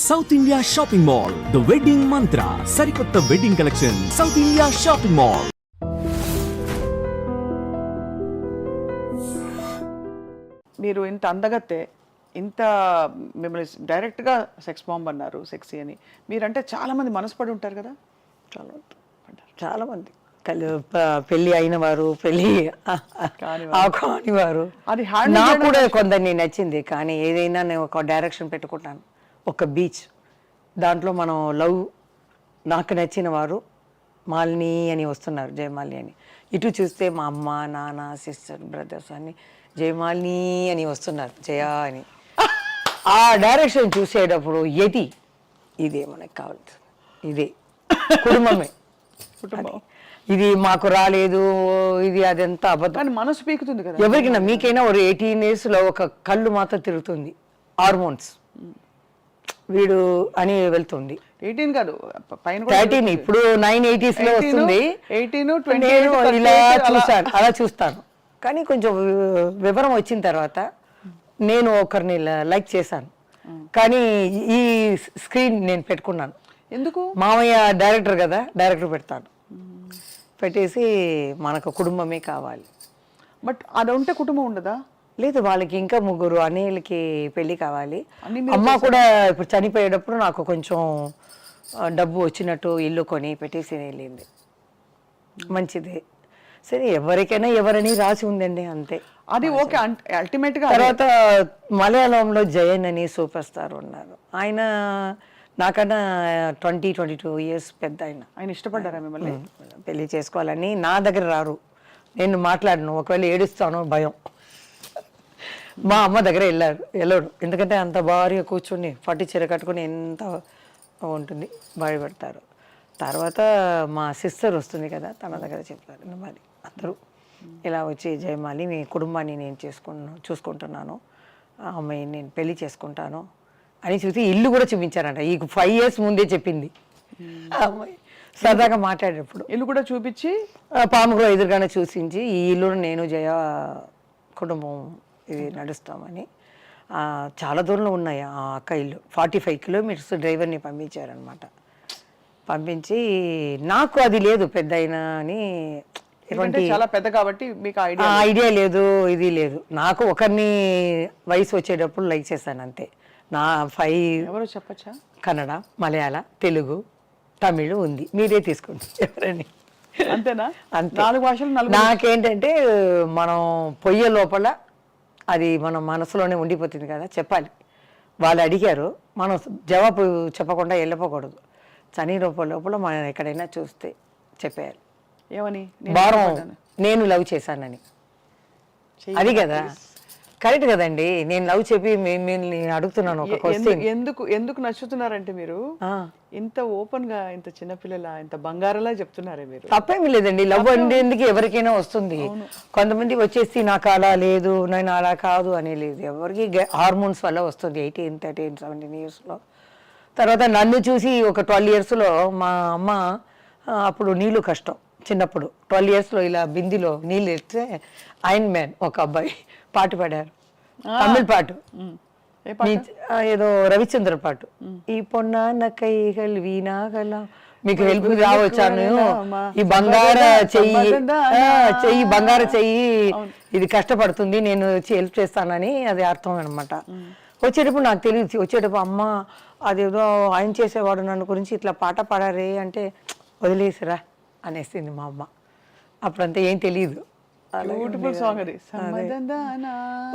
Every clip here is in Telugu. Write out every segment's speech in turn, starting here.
South India shopping mall, the wedding మంత్ర, సరికొత్త wedding collection, south India shopping mall. మీరు ఇంత అందగత్తే, ఇంత మిమ్మల్ని డైరెక్ట్గా సెక్స్ బాంబ్ అన్నారు, సెక్సీ అని. మీరంటే చాలా మంది మనసుపడి ఉంటారు కదా. చాలా మంది పెళ్లి అయిన వారు, పెళ్లి కాని వారు. అది నాకు కూడా కొందరిని నచ్చింది. కానీ ఏదైనా నేను ఒక డైరెక్షన్ పెట్టుకుంటాను, ఒక బీచ్, దాంట్లో మనం లవ్, నాకు నచ్చిన వారు మాలిని అని వస్తున్నారు, జయమాలిని అని. ఇటు చూస్తే మా అమ్మ, నాన్న, సిస్టర్, బ్రదర్స్ అని జయమాలిని అని వస్తున్నారు, జయ అని. ఆ డైరెక్షన్ చూసేటప్పుడు ఇదే మనకు కావాల్సింది, ఇదే కుటుంబమే. ఇది మాకు రాలేదు, ఇది అదంతా అబద్ధం. మనసు పీకుతుంది కదా ఎవరికైనా. మీకైనా ఒక 18 years లో ఒక కళ్ళు మాత్రం తిరుగుతుంది, హార్మోన్స్ వీడు అని వెళ్తుంది. 18 కాదు, 13, ఇప్పుడు 980s లో వస్తుంది. 18, నేను ఇలా చూస్తాను, అలా చూస్తాను. కానీ కొంచెం వివరం వచ్చిన తర్వాత నేను ఒకరిని లైక్ చేశాను. కానీ ఈ స్క్రీన్ నేను పెట్టుకున్నాను. ఎందుకు? మామయ్య డైరెక్టర్ కదా, డైరెక్టర్ పెడతాను. పెట్టేసి మనకు కుటుంబమే కావాలి. బట్ అది ఉంటే కుటుంబం ఉండదా? లేదు, వాళ్ళకి ఇంకా 3 అన్నయ్యలకి పెళ్లి కావాలి. అమ్మ కూడా ఇప్పుడు చనిపోయేటప్పుడు నాకు కొంచెం డబ్బు వచ్చినట్టు ఇల్లు కొని పెట్టేసి వెళ్ళింది. మంచిదే, సరే, ఎవరికైనా ఎవరని రాసి ఉందండి, అంతే. అది ఓకే. అల్టిమేట్ గా తర్వాత మలయాళంలో జయన్ అని సూపర్ స్టార్ ఉన్నారు. ఆయన నాకన్నా 22 years పెద్ద. ఆయన ఇష్టపడ్డారా మిమ్మల్ని? పెళ్లి చేసుకోవాలని నా దగ్గర రారు, నేను మాట్లాడను, ఒకవేళ ఏడుస్తాను భయం. మా అమ్మ దగ్గర వెళ్ళాడు, ఎందుకంటే అంత భారీగా కూర్చొని పట్టు చీర కట్టుకుని ఎంత ఉంటుంది, భయపడతారు. తర్వాత మా సిస్టర్ వస్తుంది కదా, తన దగ్గర చెప్తారు, మరి అందరూ ఇలా వచ్చి జయమాలి, మీ కుటుంబాన్ని నేను చూసుకుంటున్నాను, ఆ అమ్మాయిని నేను పెళ్లి చేసుకుంటాను అని చూసి ఇల్లు కూడా చూపించారంట. ఈ 5 years ముందే చెప్పింది ఆ అమ్మాయి. సరదాగా మాట్లాడేటప్పుడు ఇల్లు కూడా చూపించి, పాములో ఎదురుగానే చూసించి, ఈ ఇల్లు నేను జయ కుటుంబం ఇది నడుస్తామని. చాలా దూరంలో ఉన్నాయి ఆ అక్క ఇల్లు, 45 kilometers డ్రైవర్ని పంపించారనమాట. పంపించి నాకు అది లేదు పెద్ద అయినా అని, చాలా పెద్ద కాబట్టి మీకు ఐడియా లేదు, ఇది లేదు. నాకు ఒకరిని వయసు వచ్చేటప్పుడు లైక్ చేశాను, అంతే. నా 5 ఎవరో చెప్పచ్చా? కన్నడ, మలయాళ, తెలుగు, తమిళ్ ఉంది, మీరే తీసుకోండి ఎవరని. అంతేనా? అంతే. 4 భాషలు. నాకేంటంటే మనం పొయ్యే లోపల అది మన మనసులోనే ఉండిపోతుంది కదా, చెప్పాలి. వాళ్ళు అడిగారు, మనం జవాబు చెప్పకుండా వెళ్ళిపోకూడదు. చని లోపల మనం ఎక్కడైనా చూస్తే చెప్పేయాలి. ఏమని? నేను లవ్ చేశానని. అది కదా కరెక్ట్ కదండి. నేను లవ్ చెప్పి మిమ్మల్ని అడుగుతున్నాను ఒక క్వశ్చన్. ఎందుకు నచ్చుతున్నారంటే మీరు ఇంత ఓపెన్ గా, ఇంత చిన్నపిల్లల, ఇంత బంగారలా చెప్తున్నారే మీరు. తప్పేమీ లేదండి, లవ్ అనేది ఎవరికైనా వస్తుంది. కొంతమంది వచ్చేసి నాకు అలా లేదు, నేను అలా కాదు అని లేదు. ఎవరికి హార్మోన్స్ వల్ల వస్తుంది 18, 13, 17 years లో. తర్వాత నన్ను చూసి ఒక 12 years లో మా అమ్మ, అప్పుడు నీళ్ళు కష్టం చిన్నప్పుడు, 12 years లో ఇలా బిందిలో నీళ్ళు ఎత్తే ఐరన్ మ్యాన్ ఒక అబ్బాయి పాట పాడారు, తమిళ పాట, ఏదో రవిచంద్ర పాట. ఈ పొన్న కైగల్ వీణాగల, మీకు హెల్ప్ రావచ్చాను, ఈ బంగార చెయ్యి బంగార చెయ్యి ఇది కష్టపడుతుంది, నేను వచ్చి హెల్ప్ చేస్తానని అది అర్థం అనమాట. వచ్చేటప్పుడు నాకు తెలియదు, వచ్చేటప్పుడు అమ్మ అదేదో ఆయన చేసేవాడు నన్ను గురించి ఇట్లా పాట పాడారే అంటే, వదిలేసిరా అనేసింది మా అమ్మ. అప్పుడంతా ఏం తెలియదు.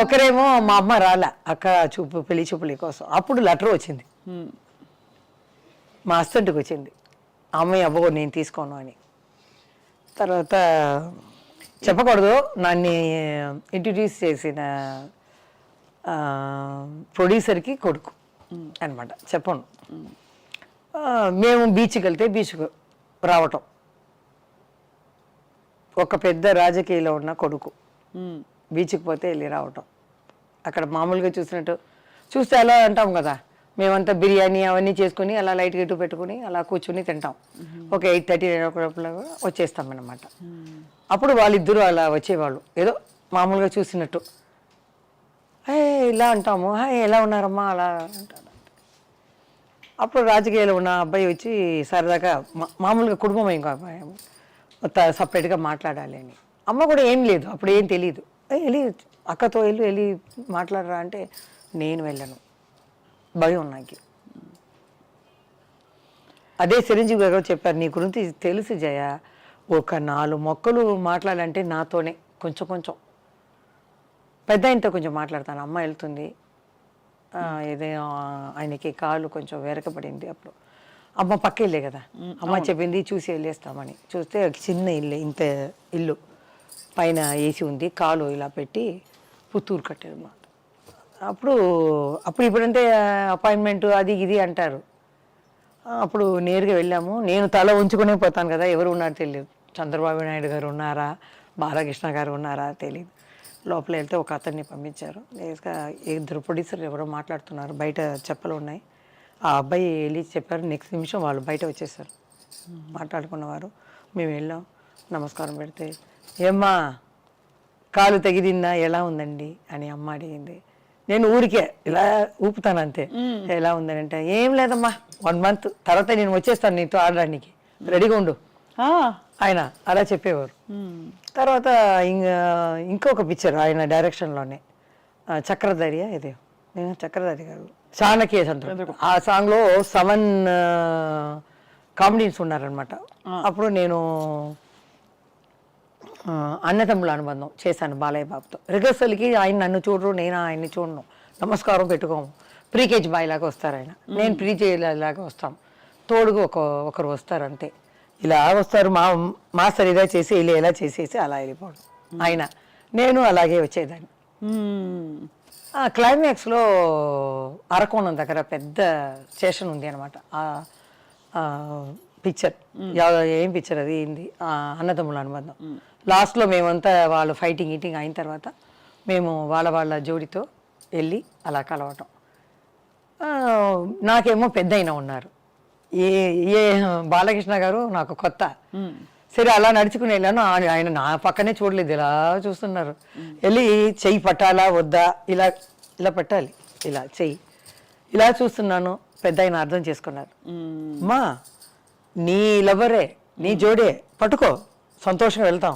ఒకరేమో మా అమ్మ రాలే అక్క పెళ్లి చూపుల కోసం, అప్పుడు లెటర్ వచ్చింది, మా హస్బెండ్కి వచ్చింది, అమ్మాయి అబ్బో నేను తీసుకోను అని. తర్వాత చెప్పకూడదు, నన్ను ఇంట్రడ్యూస్ చేసిన ప్రొడ్యూసర్కి కొడుకు అనమాట, చెప్పను. మేము బీచ్కి వెళ్తే బీచ్కు రావటం, ఒక పెద్ద రాజకీయాల్లో ఉన్న కొడుకు బీచ్కి పోతే వెళ్ళి రావటం. అక్కడ మామూలుగా చూస్తే అలా అంటాం కదా, మేమంతా బిర్యానీ అవన్నీ చేసుకుని అలా లైట్ గట్టు పెట్టుకుని అలా కూర్చుని తింటాం. ఒక 8:30, 9 వచ్చేస్తాం అన్నమాట. అప్పుడు వాళ్ళిద్దరూ అలా వచ్చేవాళ్ళు, ఏదో మామూలుగా చూసినట్టు, ఇలా అంటాము, ఎలా ఉన్నారమ్మా అలా అంటారు. అప్పుడు రాజకీయాలు ఉన్న అబ్బాయి వచ్చి సరదాగా మామూలుగా కుటుంబం ఇంకా సపరేట్గా మాట్లాడాలి అని. అమ్మ కూడా ఏం లేదు, అప్పుడు ఏం తెలియదు. వెళ్ళి అక్కతో వెళ్ళి మాట్లాడరా అంటే నేను వెళ్ళను, భయం నాకు. అదే చిరంజీవి గారు చెప్పారు, నీ గురించి తెలుసు జయ, ఒక 4 మొక్కలు మాట్లాడాలంటే నాతోనే కొంచెం పెద్ద ఆయనతో కొంచెం మాట్లాడతాను. అమ్మ వెళ్తుంది, ఏదైనా ఆయనకి కాలు కొంచెం వెరకబడింది. అప్పుడు అమ్మ పక్క ఇల్లే కదా, అమ్మ చెప్పింది చూసి వెళ్ళేస్తామని. చూస్తే చిన్న ఇల్లు, ఇంత ఇల్లు, పైన ఏసీ ఉంది, కాలు ఇలా పెట్టి పుత్తూరు కట్టారు అన్నమాట. అప్పుడు ఇప్పుడంటే అపాయింట్మెంట్ అది ఇది అంటారు. అప్పుడు నేరుగా వెళ్ళాము. నేను తల ఉంచుకునే పోతాను కదా, ఎవరు ఉన్నారో తెలియదు. చంద్రబాబు నాయుడు గారు ఉన్నారా, బాలకృష్ణ గారు ఉన్నారా తెలియదు. లోపల వెళ్తే ఒక అతన్ని పంపించారు. నేరుగా 2 ప్రొడ్యూసర్లు ఎవరో మాట్లాడుతున్నారు, బయట చెప్పలు ఉన్నాయి. ఆ అబ్బాయి వెళ్ళి చెప్పారు, నెక్స్ట్ నిమిషం వాళ్ళు బయట వచ్చేసారు మాట్లాడుకున్నవారు. మేము వెళ్ళాం, నమస్కారం పెడితే, ఏమ్మా కాలు తెగిదిందా, ఎలా ఉందండి అని అమ్మ అడిగింది. నేను ఊరికే ఇలా ఊపుతాను అంతే. ఎలా ఉందని అంటే, ఏం లేదమ్మా 1 month తర్వాత నేను వచ్చేస్తాను నీతో ఆడడానికి, రెడీగా ఉండు ఆయన అలా చెప్పేవారు. తర్వాత ఇంకొక పిక్చర్ ఆయన డైరెక్షన్లోనే, చక్రధారి ఇదే చక్రధారి గారు చాణక్య సంతృప్తి, ఆ సాంగ్లో 7 కామెడీన్స్ ఉన్నారనమాట. అప్పుడు నేను అన్నతమ్ముల అనుబంధం చేశాను బాలయ్య బాబుతో. రిహర్సల్కి ఆయన నన్ను చూడరు, నేను ఆయన్ని చూడను, నమస్కారం పెట్టుకోము. ప్రీకేజ్ బాయ్ లాగా వస్తారు ఆయన, నేను ప్రీకేజ్ లాగా వస్తాం, తోడుగా ఒకరు వస్తారు అంతే. ఇలా వస్తారు, మాస్టర్ ఇలా చేసి ఇలా చేసేసి అలా వెళ్ళిపోవడం. ఆయన నేను అలాగే వచ్చేదాన్ని. క్లైమాక్స్లో అరకోణం దగ్గర పెద్ద స్టేషన్ ఉంది అనమాట. పిక్చర్ ఏం పిక్చర్ అది ఏంది, అన్నదమ్ముల అనుబంధం. లాస్ట్లో మేమంతా వాళ్ళు ఫైటింగ్ ఈటింగ్ అయిన తర్వాత మేము వాళ్ళ జోడితో వెళ్ళి అలా కలవటం. నాకేమో పెద్ద అయినా ఉన్నారు, ఏ బాలకృష్ణ గారు నాకు కొత్త. సరే అలా నడుచుకుని వెళ్ళాను, ఆయన నా పక్కనే చూడలేదు, ఇలా చూస్తున్నారు. వెళ్ళి చెయ్యి పట్టాలా వద్దా, ఇలా పట్టాలి, ఇలా చెయ్యి ఇలా చూస్తున్నాను. పెద్ద ఆయన అర్థం చేసుకున్నారు, అమ్మా నీ లవరే, నీ జోడే, పట్టుకో సంతోషంగా వెళ్తాం,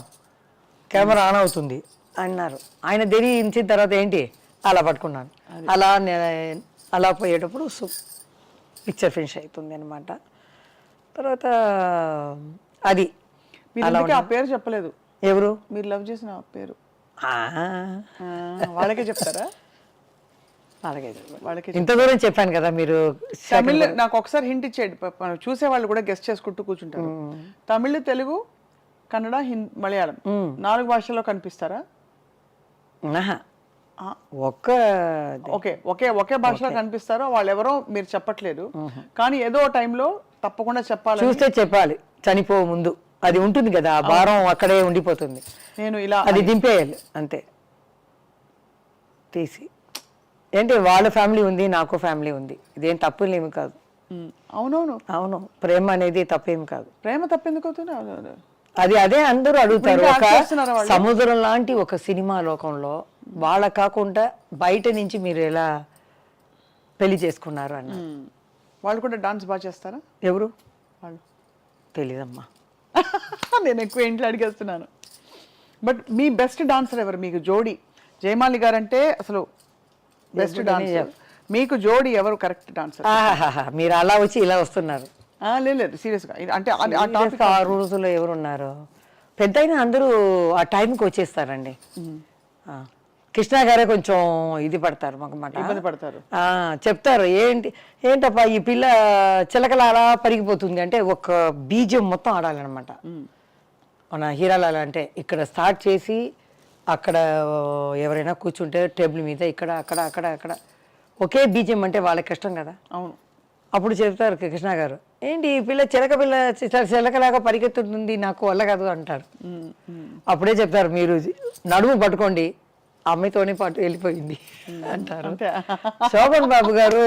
కెమెరా ఆన్ అవుతుంది అన్నారు. ఆయన ధరించిన తర్వాత ఏంటి అలా పట్టుకున్నాను. అలా పోయేటప్పుడు పిక్చర్ ఫినిష్ అవుతుంది అనమాట. తర్వాత అది ఆ పేరు చెప్పలేదు, ఎవరు మీరు లవ్ చేసిన పేరు వాళ్ళకే చెప్తారా? వాళ్ళకి ఇంత దూరం చెప్పాను కదా మీరు. తమిళ్ నాకు ఒకసారి హింట్ ఇచ్చేయండి, చూసే వాళ్ళు కూడా గెస్ట్ చేసుకుంటూ కూర్చుంటారు. తమిళ్, తెలుగు, కన్నడ, మలయాళం 4 భాషల్లో కనిపిస్తారా? ఒకే భాషలో కనిపిస్తారో వాళ్ళు ఎవరో మీరు చెప్పట్లేదు, కానీ ఏదో టైంలో తప్పకుండా చెప్పాలి, చూస్తే చెప్పాలి. చనిపో ముందు అది ఉంటుంది కదా, ఆ భారం అక్కడే ఉండిపోతుంది. నేను ఇలా అది దింపేయాలి అంతే తీసి. ఏంటి వాళ్ళ ఫ్యామిలీ ఉంది, నాకు ఫ్యామిలీ ఉంది, ఇదేం తప్పులేమి కాదు. అవును, ప్రేమ అనేది తప్పేమి కాదు. ప్రేమ తప్పెందుకు అవుతుంది? అదే అందరూ అడుగుతారు. ఒక సముద్రం లాంటి ఒక సినిమా లోకంలో వాళ్ళ కాకుండా బయట నుంచి మీరు ఎలా పెళ్లి చేసుకున్నారు అన్న. వాళ్ళు కూడా డాన్స్ బాగా చేస్తారా? ఎవరు వాళ్ళు తెలీదమ్మా, నేను ఎక్కువ ఇంట్లో అడిగేస్తున్నాను. బట్ మీ బెస్ట్ డాన్సర్ ఎవరు మీకు జోడి? జయమాలి గారు అంటే అసలు బెస్ట్ డాన్సర్, మీకు జోడి ఎవరు కరెక్ట్ డాన్సర్? మీరు అలా వచ్చి ఇలా వస్తున్నారు. లేదు సీరియస్గా, అంటే ఆ రోజుల్లో ఎవరున్నారు పెద్ద అయినా అందరూ ఆ టైంకి వచ్చేస్తారండి. కృష్ణ గారే కొంచెం ఇది పడతారు, మాకు మాట ఇబ్బంది పడతారు, చెప్తారు ఏంటప్పా ఈ పిల్ల చిలకల అలా పరిగిపోతుంది అంటే ఒక బీజం మొత్తం ఆడాలన్నమాట. మన హీరాలాల అంటే ఇక్కడ స్టార్ట్ చేసి అక్కడ ఎవరైనా కూర్చుంటే టేబుల్ మీద ఇక్కడ అక్కడ అక్కడ అక్కడ ఒకే బీజం అంటే వాళ్ళకి కష్టం కదా. అవును, అప్పుడు చెప్తారు కృష్ణ గారు, ఏంటి ఈ పిల్ల చిలకలాగా పరిగెత్తుతుంది, నాకు వల్ల కాదు అంటారు. అప్పుడే చెప్తారు, మీరు నడుము పట్టుకోండి, అమ్మాయితోనే పాటు వెళ్ళిపోయింది అంటారు. శోభన్ బాబు గారు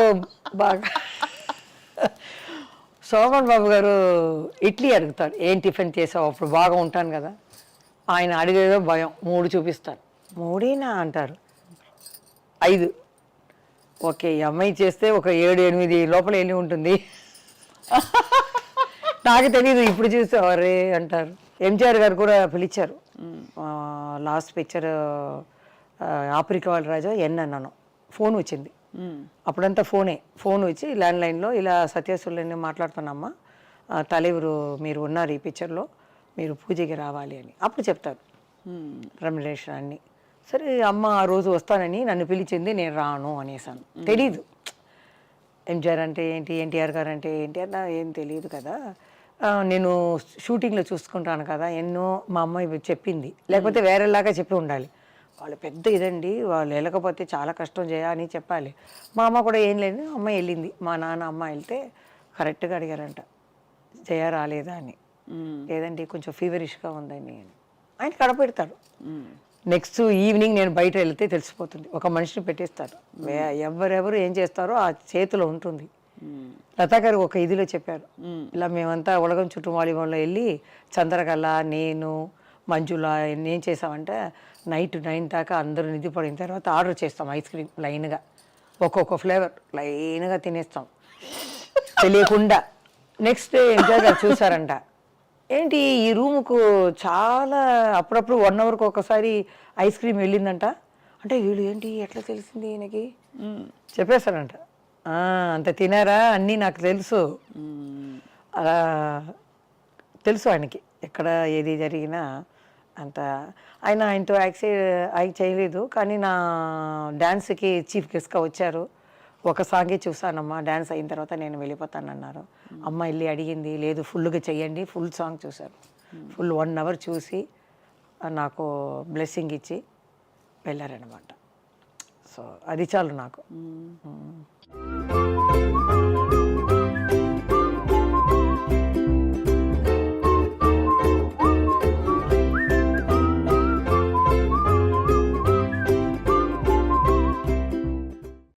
శోభన్ బాబు గారు ఇడ్లీ అడుగుతారు, ఏం టిఫిన్ చేసావు, అప్పుడు బాగా ఉంటాను కదా. ఆయన అడిగేదో భయం, 3 చూపిస్తారు, 3 అంటారు, 5 ఓకే ఈ అమ్మాయి చేస్తే ఒక 7-8 లోపల వెళ్ళి ఉంటుంది. నాకు తెలియదు, ఇప్పుడు చూస్తే అవరే అంటారు. ఎంజిఆర్ గారు కూడా పిలిచారు. లాస్ట్ పిక్చర్ ఆఫ్రికా వాళ్ళ రాజా అన్నాను, ఫోన్ వచ్చింది. అప్పుడంతా ఫోన్ వచ్చి ల్యాండ్లైన్లో ఇలా సత్యసుల్ని మాట్లాడుతున్నామ్మా, తలెవరు మీరు ఉన్నారు ఈ పిక్చర్లో, మీరు పూజకి రావాలి అని అప్పుడు చెప్తారు రెమ్యునరేషన్ అన్నీ. సరే అమ్మ ఆ రోజు వస్తానని నన్ను పిలిచింది, నేను రాను అనేసాను. తెలీదు ఎంజిఆర్ అంటే ఏంటి, ఎన్టీఆర్ గారు అంటే ఏంటి అన్న ఏం తెలియదు కదా. నేను షూటింగ్లో చూసుకుంటాను కదా, ఎన్నో మా అమ్మాయి చెప్పింది, లేకపోతే వేరేలాగా చెప్పి ఉండాలి. వాళ్ళు పెద్ద ఇదండి, వాళ్ళు వెళ్ళకపోతే చాలా కష్టం అని చెప్పాలి. మా అమ్మ కూడా ఏం లేదు, అమ్మాయి వెళ్ళింది. మా నాన్న అమ్మ వెళ్తే కరెక్ట్గా అడిగారంట, జయ రాలేదా అని. లేదండి కొంచెం ఫీవరిష్గా ఉందని. ఆయన కడపెడతారు. నెక్స్ట్ ఈవినింగ్ నేను బయట వెళ్తే తెలిసిపోతుంది, ఒక మనిషిని పెట్టేస్తారు. ఎవరెవరు ఏం చేస్తారో ఆ చేతిలో ఉంటుంది. లతా గారు ఒక ఇదిలో చెప్పారు, ఇలా మేమంతా ఉలగం చుట్టూ వాలీబాల్లో వెళ్ళి చంద్రకళ, నేను, మంజుల ఏం చేసామంటే నైట్ 9 దాకా అందరూ నిధి పడిన తర్వాత ఆర్డర్ చేస్తాం ఐస్ క్రీమ్ లైన్గా, ఒక్కొక్క ఫ్లేవర్ లైన్గా తినేస్తాం తెలియకుండా. నెక్స్ట్ డే ఎంజాయ్ గారు చూసారంట, ఏంటి ఈ రూముకు చాలా అప్పుడప్పుడు 1 అవర్కి ఒకసారి ఐస్ క్రీమ్ వెళ్ళిందంట. అంటే వీళ్ళు ఏంటి ఎట్లా తెలిసింది ఈయనకి చెప్పేశారంట. అంత తినారా అన్నీ నాకు తెలుసు, అలా తెలుసు ఆయనకి ఎక్కడ ఏది జరిగినా అంత. ఆయనతో యాక్ట్ చేయలేదు, కానీ నా డ్యాన్స్కి చీఫ్ గెస్ట్గా వచ్చారు. ఒక సాంగే చూసానమ్మా, డ్యాన్స్ అయిన తర్వాత నేను వెళ్ళిపోతానన్నారు. అమ్మ వెళ్ళి అడిగింది, లేదు ఫుల్గా చెయ్యండి, ఫుల్ సాంగ్ చూశారు. ఫుల్ 1 అవర్ చూసి నాకు బ్లెస్సింగ్ ఇచ్చి వెళ్ళారనమాట. సో అది చాలు నాకు.